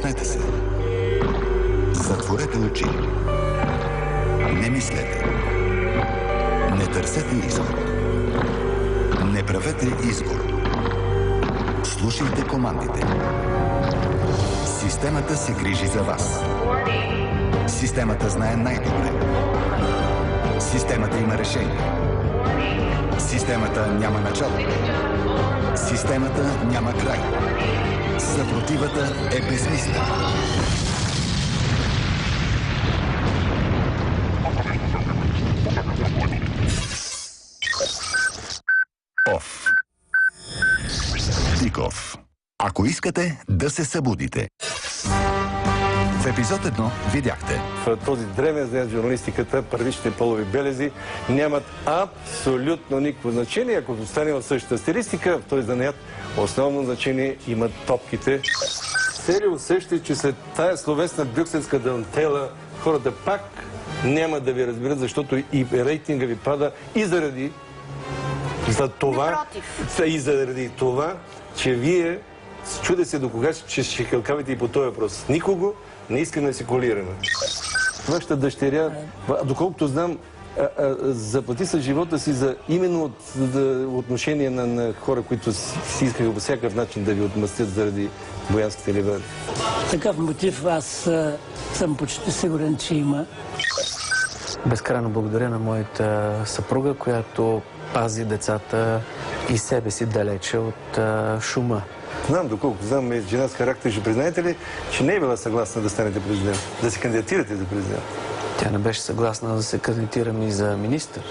Отпуснете се. Затворете очи. Не мислете. Не търсете изход. Не правете избор. Слушайте командите. Системата се грижи за вас. Системата знае най-добре. Системата има решение. Системата няма начало. Системата няма край. Съпротивата е безсмислена. Оф. Тиков. Ако искате да се събудите. В епизод 1 видяхте. В този древен знание журналистиката първичните полови белези нямат абсолютно никакво значение. Ако остане в същата стилистика, в този занаят основно значение имат топките. Се ли усещате, че след тая словесна брюкселска дантела хората пак няма да ви разберат, защото и рейтинга ви пада и заради това, че вие чуде се до кога ще шикалкавите и по този въпрос. Никого не искаме да се колираме. Вашата дъщеря, доколкото знам, заплати с живота си за именно отношение на хора, които си искаха по всякакъв начин да ви отмъстят заради боянските ливади. Такъв мотив аз съм почти сигурен, че има. Безкрайно благодаря на моята съпруга, която пази децата и себе си далече от шума. Знам, доколкото знам, жена с характер, ще признаете ли, че не е била съгласна да станете президент, да се кандидатирате за президент? Тя не беше съгласна да се кандидатирам и за министър.